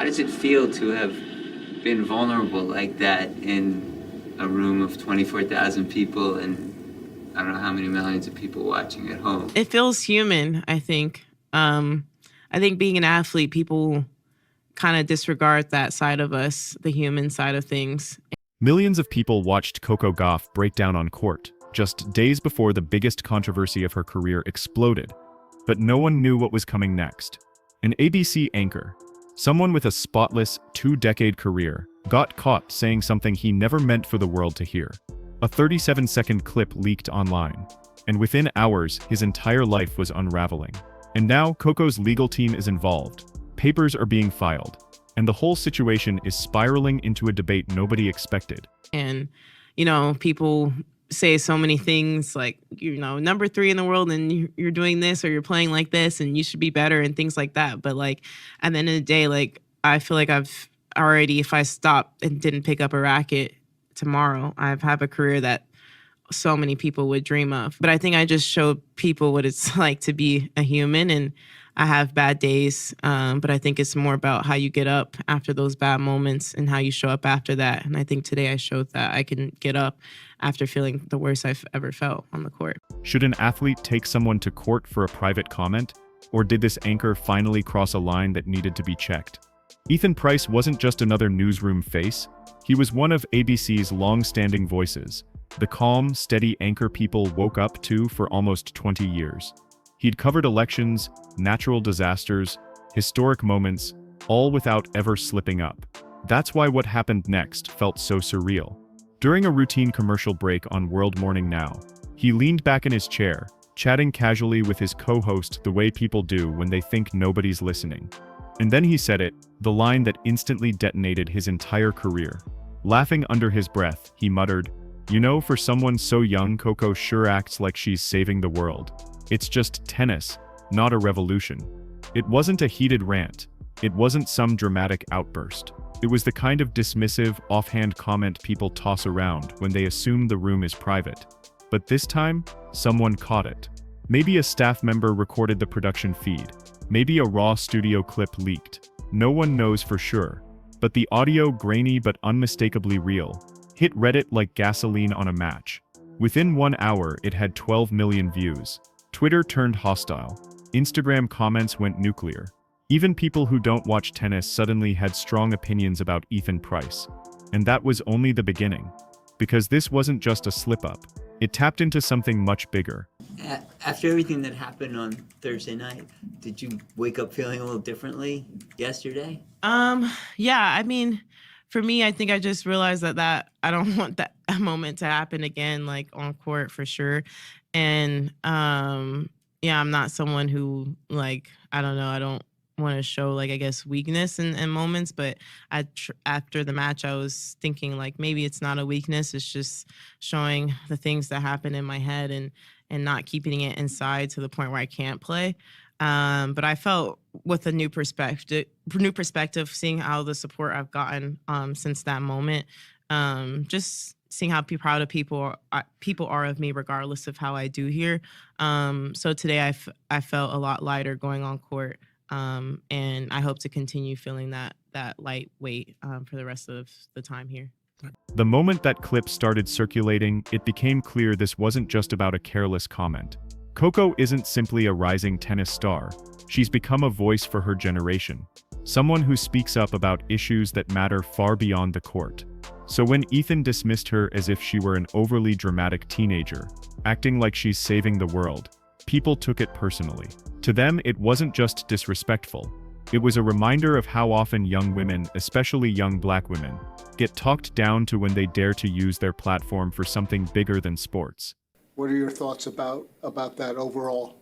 does it feel to have been vulnerable like that in a room of 24,000 people and I don't know how many millions of people watching at home? It feels human, I think. I think being an athlete, people kind of disregard that side of us, the human side of things. Millions of people watched Coco Gauff break down on court, just days before the biggest controversy of her career exploded. But no one knew what was coming next. An ABC anchor, someone with a spotless, 2-decade career, got caught saying something he never meant for the world to hear. A 37-second clip leaked online, and within hours, his entire life was unraveling. And now, Coco's legal team is involved. Papers are being filed, and the whole situation is spiraling into a debate nobody expected. And, people say so many things like, number 3 in the world and you're doing this or you're playing like this and you should be better and things like that. But like at the end of the day, like I feel like I've already, if I stopped and didn't pick up a racket tomorrow, I've had a career that so many people would dream of. But I think I just showed people what it's like to be a human, and I have bad days, but I think it's more about how you get up after those bad moments and how you show up after that. And I think today I showed that I can get up after feeling the worst I've ever felt on the court. Should an athlete take someone to court for a private comment? Or did this anchor finally cross a line that needed to be checked? Ethan Price wasn't just another newsroom face. He was one of ABC's long-standing voices, the calm, steady anchor people woke up to for almost 20 years. He'd covered elections, natural disasters, historic moments, all without ever slipping up. That's why what happened next felt so surreal. During a routine commercial break on World Morning Now, he leaned back in his chair, chatting casually with his co-host the way people do when they think nobody's listening. And then he said it, the line that instantly detonated his entire career. Laughing under his breath, he muttered, for someone so young, Coco sure acts like she's saving the world. It's just tennis, not a revolution. It wasn't a heated rant. It wasn't some dramatic outburst. It was the kind of dismissive, offhand comment people toss around when they assume the room is private. But this time, someone caught it. Maybe a staff member recorded the production feed. Maybe a raw studio clip leaked. No one knows for sure. But the audio, grainy but unmistakably real, hit Reddit like gasoline on a match. Within 1 hour, it had 12 million views. Twitter turned hostile. Instagram comments went nuclear. Even people who don't watch tennis suddenly had strong opinions about Ethan Price. And that was only the beginning. Because this wasn't just a slip-up. It tapped into something much bigger. After everything that happened on Thursday night, did you wake up feeling a little differently yesterday? Yeah, for me, I think I just realized that I don't want that moment to happen again, like on court for sure. And I'm not someone who I don't want to show weakness in moments, but after the match, I was thinking maybe it's not a weakness. It's just showing the things that happen in my head and not keeping it inside to the point where I can't play. But I felt with a new perspective, seeing how the support I've gotten since that moment, just seeing how proud of people are of me, regardless of how I do here. So today I felt a lot lighter going on court, and I hope to continue feeling that lightweight for the rest of the time here. The moment that clip started circulating, it became clear this wasn't just about a careless comment. Coco isn't simply a rising tennis star. She's become a voice for her generation. Someone who speaks up about issues that matter far beyond the court. So when Ethan dismissed her as if she were an overly dramatic teenager, acting like she's saving the world, people took it personally. To them, it wasn't just disrespectful. It was a reminder of how often young women, especially young Black women, get talked down to when they dare to use their platform for something bigger than sports. What are your thoughts about that overall?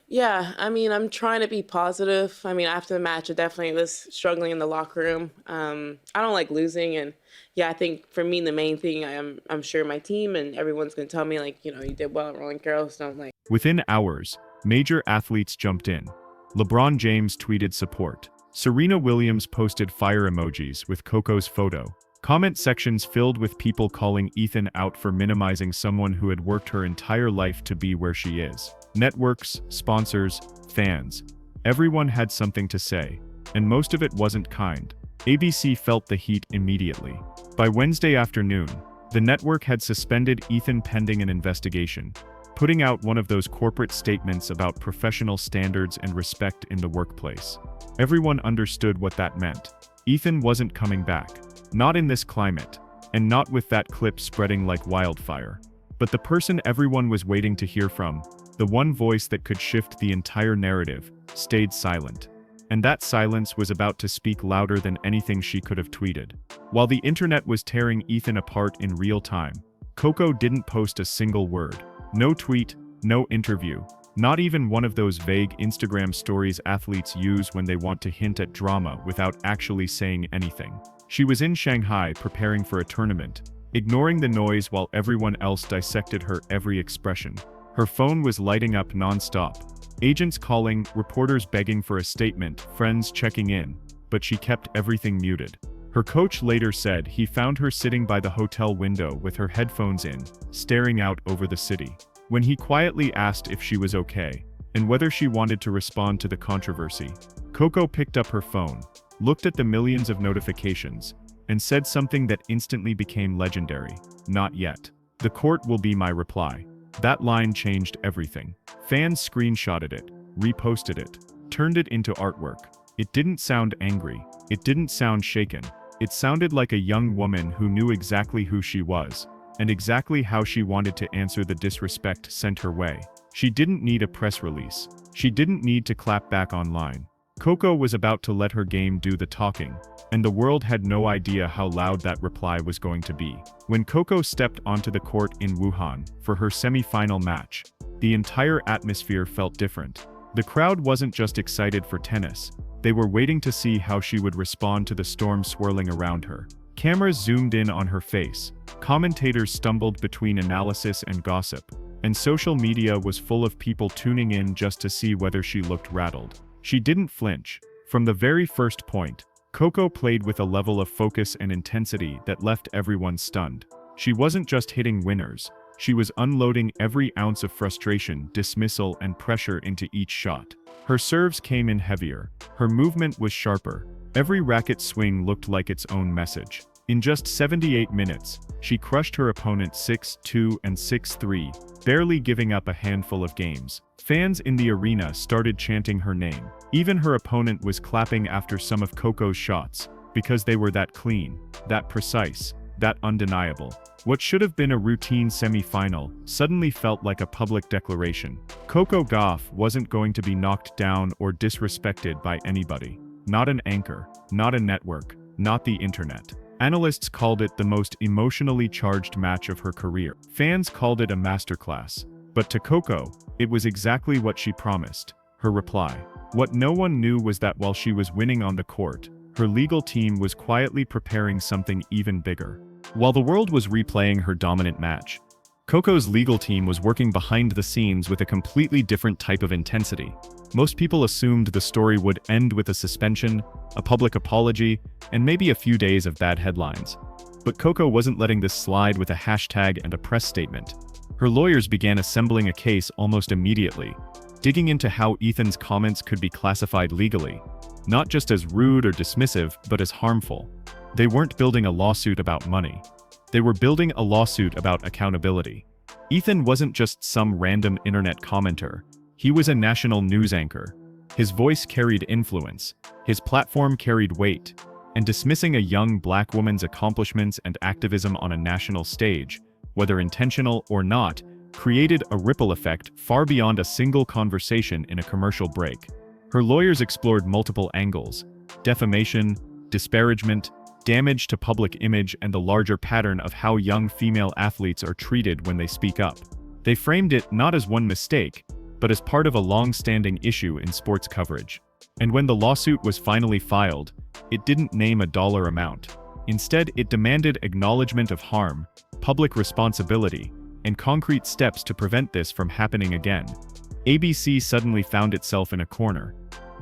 Yeah, I'm trying to be positive. After the match, I definitely was struggling in the locker room. I don't like losing, and I think for me the main thing, I'm sure my team and everyone's gonna tell me you did well at Roland Garros. Don't Within hours, major athletes jumped in. LeBron James tweeted support. Serena Williams posted fire emojis with Coco's photo. Comment sections filled with people calling Ethan out for minimizing someone who had worked her entire life to be where she is. Networks, sponsors, fans. Everyone had something to say, and most of it wasn't kind. ABC felt the heat immediately. By Wednesday afternoon, the network had suspended Ethan pending an investigation, putting out one of those corporate statements about professional standards and respect in the workplace. Everyone understood what that meant. Ethan wasn't coming back. Not in this climate, and not with that clip spreading like wildfire. But the person everyone was waiting to hear from, the one voice that could shift the entire narrative, stayed silent. And that silence was about to speak louder than anything she could have tweeted. While the internet was tearing Ethan apart in real time, Coco didn't post a single word. No tweet, no interview, not even one of those vague Instagram stories athletes use when they want to hint at drama without actually saying anything. She was in Shanghai preparing for a tournament, ignoring the noise while everyone else dissected her every expression. Her phone was lighting up non-stop. Agents calling, reporters begging for a statement, friends checking in, but she kept everything muted. Her coach later said he found her sitting by the hotel window with her headphones in, staring out over the city. When he quietly asked if she was okay, and whether she wanted to respond to the controversy, Coco picked up her phone, looked at the millions of notifications, and said something that instantly became legendary. "Not yet. The court will be my reply." That line changed everything. Fans screenshotted it, reposted it, turned it into artwork. It didn't sound angry. It didn't sound shaken. It sounded like a young woman who knew exactly who she was, and exactly how she wanted to answer the disrespect sent her way. She didn't need a press release. She didn't need to clap back online. Coco was about to let her game do the talking, and the world had no idea how loud that reply was going to be. When Coco stepped onto the court in Wuhan for her semi-final match, the entire atmosphere felt different. The crowd wasn't just excited for tennis. They were waiting to see how she would respond to the storm swirling around her. Cameras zoomed in on her face. Commentators stumbled between analysis and gossip, and social media was full of people tuning in just to see whether she looked rattled. She didn't flinch. From the very first point, Coco played with a level of focus and intensity that left everyone stunned. She wasn't just hitting winners. She was unloading every ounce of frustration, dismissal, and pressure into each shot. Her serves came in heavier. Her movement was sharper. Every racket swing looked like its own message. In just 78 minutes, she crushed her opponent 6-2 and 6-3, barely giving up a handful of games. Fans in the arena started chanting her name. Even her opponent was clapping after some of Coco's shots, because they were that clean, that precise, that undeniable. What should have been a routine semi-final suddenly felt like a public declaration. Coco Gauff wasn't going to be knocked down or disrespected by anybody. Not an anchor, not a network, not the internet. Analysts called it the most emotionally charged match of her career. Fans called it a masterclass. But to Coco, it was exactly what she promised, her reply. What no one knew was that while she was winning on the court, her legal team was quietly preparing something even bigger. While the world was replaying her dominant match, Coco's legal team was working behind the scenes with a completely different type of intensity. Most people assumed the story would end with a suspension, a public apology, and maybe a few days of bad headlines. But Coco wasn't letting this slide with a hashtag and a press statement. Her lawyers began assembling a case almost immediately, digging into how Ethan's comments could be classified legally, not just as rude or dismissive, but as harmful. They weren't building a lawsuit about money. They were building a lawsuit about accountability. Ethan wasn't just some random internet commenter. He was a national news anchor. His voice carried influence. His platform carried weight. And dismissing a young black woman's accomplishments and activism on a national stage, whether intentional or not, created a ripple effect far beyond a single conversation in a commercial break. Her lawyers explored multiple angles: defamation, disparagement, damage to public image, and the larger pattern of how young female athletes are treated when they speak up. They framed it not as one mistake, but as part of a long-standing issue in sports coverage. And when the lawsuit was finally filed, it didn't name a dollar amount. Instead, it demanded acknowledgement of harm, public responsibility, and concrete steps to prevent this from happening again. ABC suddenly found itself in a corner.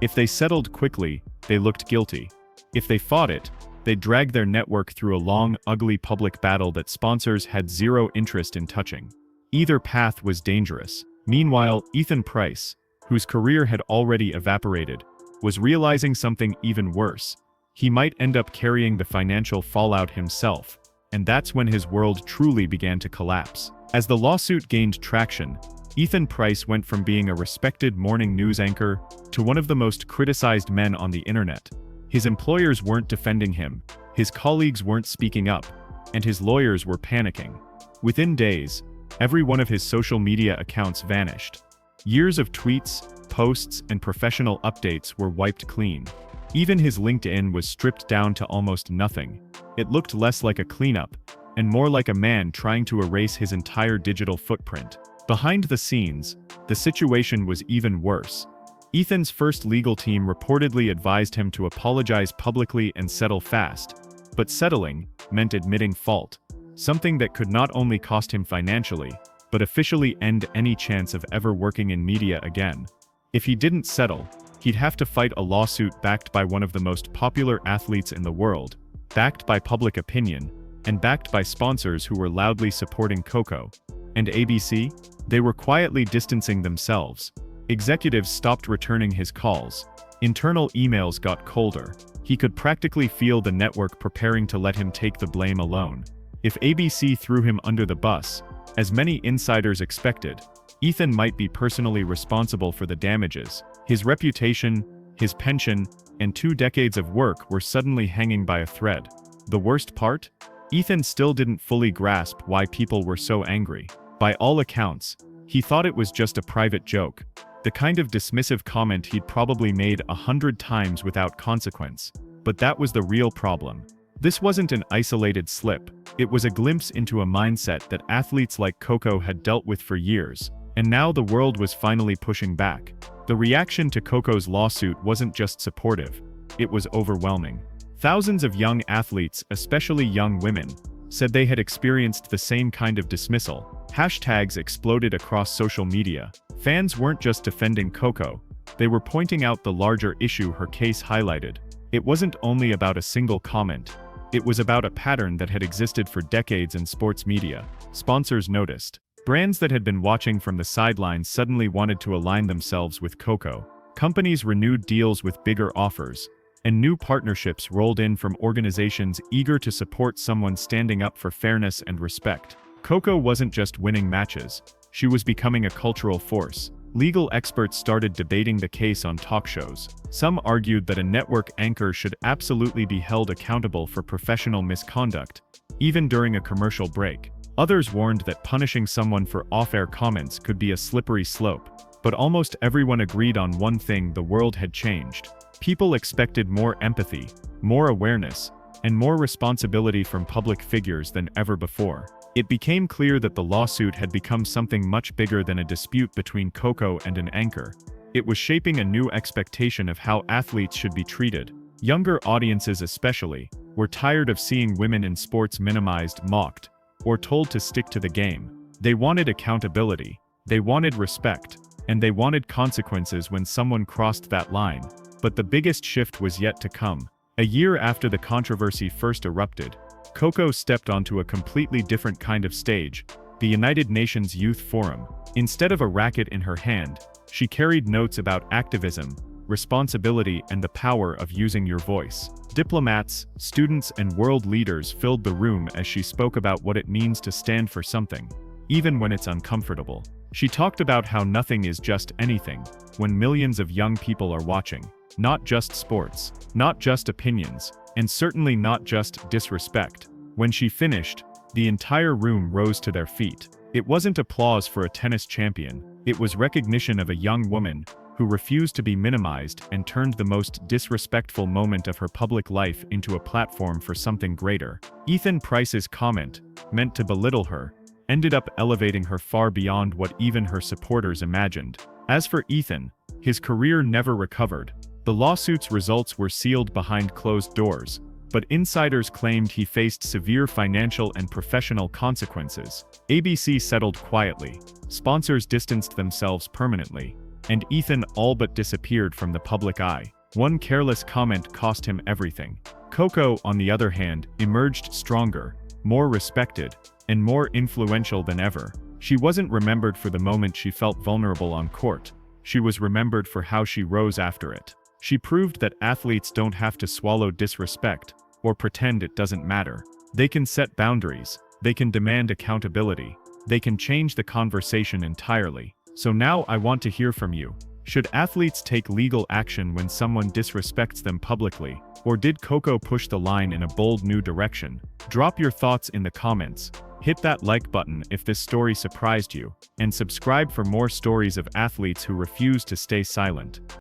If they settled quickly, they looked guilty. If they fought it, they dragged their network through a long, ugly public battle that sponsors had zero interest in touching. Either path was dangerous. Meanwhile, Ethan Price, whose career had already evaporated, was realizing something even worse. he might end up carrying the financial fallout himself, and that's when his world truly began to collapse. As the lawsuit gained traction, Ethan Price went from being a respected morning news anchor to one of the most criticized men on the internet. His employers weren't defending him, his colleagues weren't speaking up, and his lawyers were panicking. Within days, every one of his social media accounts vanished. Years of tweets, posts, and professional updates were wiped clean. Even his LinkedIn was stripped down to almost nothing. It looked less like a cleanup, and more like a man trying to erase his entire digital footprint. Behind the scenes, the situation was even worse. Ethan's first legal team reportedly advised him to apologize publicly and settle fast. But settling meant admitting fault, something that could not only cost him financially, but officially end any chance of ever working in media again. If he didn't settle, he'd have to fight a lawsuit backed by one of the most popular athletes in the world, backed by public opinion, and backed by sponsors who were loudly supporting Coco. And ABC? They were quietly distancing themselves. Executives stopped returning his calls. Internal emails got colder. He could practically feel the network preparing to let him take the blame alone. If ABC threw him under the bus, as many insiders expected, Ethan might be personally responsible for the damages. His reputation, his pension, and 2 decades of work were suddenly hanging by a thread. The worst part? Ethan still didn't fully grasp why people were so angry. By all accounts, he thought it was just a private joke, the kind of dismissive comment he'd probably made 100 times without consequence. But that was the real problem. This wasn't an isolated slip, it was a glimpse into a mindset that athletes like Coco had dealt with for years, and now the world was finally pushing back. The reaction to Coco's lawsuit wasn't just supportive, it was overwhelming. Thousands of young athletes, especially young women, said they had experienced the same kind of dismissal. Hashtags exploded across social media. Fans weren't just defending Coco, they were pointing out the larger issue her case highlighted. It wasn't only about a single comment. It was about a pattern that had existed for decades in sports media. Sponsors noticed. Brands that had been watching from the sidelines suddenly wanted to align themselves with Coco. Companies renewed deals with bigger offers, and new partnerships rolled in from organizations eager to support someone standing up for fairness and respect. Coco wasn't just winning matches, she was becoming a cultural force. Legal experts started debating the case on talk shows. Some argued that a network anchor should absolutely be held accountable for professional misconduct, even during a commercial break. Others warned that punishing someone for off-air comments could be a slippery slope. But almost everyone agreed on one thing: the world had changed. People expected more empathy, more awareness, and more responsibility from public figures than ever before. It became clear that the lawsuit had become something much bigger than a dispute between Coco and an anchor. It was shaping a new expectation of how athletes should be treated. Younger audiences especially were tired of seeing women in sports minimized, mocked, or told to stick to the game. They wanted accountability, they wanted respect, and they wanted consequences when someone crossed that line. But the biggest shift was yet to come. A year after the controversy first erupted, Coco stepped onto a completely different kind of stage, the United Nations Youth Forum. Instead of a racket in her hand, she carried notes about activism, responsibility, and the power of using your voice. Diplomats, students, and world leaders filled the room as she spoke about what it means to stand for something, even when it's uncomfortable. She talked about how nothing is just anything when millions of young people are watching. Not just sports, not just opinions, and certainly not just disrespect. When she finished, the entire room rose to their feet. It wasn't applause for a tennis champion, it was recognition of a young woman who refused to be minimized and turned the most disrespectful moment of her public life into a platform for something greater. Ethan Price's comment, meant to belittle her, ended up elevating her far beyond what even her supporters imagined. As for Ethan, his career never recovered. The lawsuit's results were sealed behind closed doors, but insiders claimed he faced severe financial and professional consequences. ABC settled quietly, sponsors distanced themselves permanently, and Ethan all but disappeared from the public eye. One careless comment cost him everything. Coco, on the other hand, emerged stronger, more respected, and more influential than ever. She wasn't remembered for the moment she felt vulnerable on court. She was remembered for how she rose after it. She proved that athletes don't have to swallow disrespect or pretend it doesn't matter. They can set boundaries, they can demand accountability, they can change the conversation entirely. So now I want to hear from you. Should athletes take legal action when someone disrespects them publicly? Or did Coco push the line in a bold new direction? Drop your thoughts in the comments. Hit that like button if this story surprised you, and subscribe for more stories of athletes who refuse to stay silent.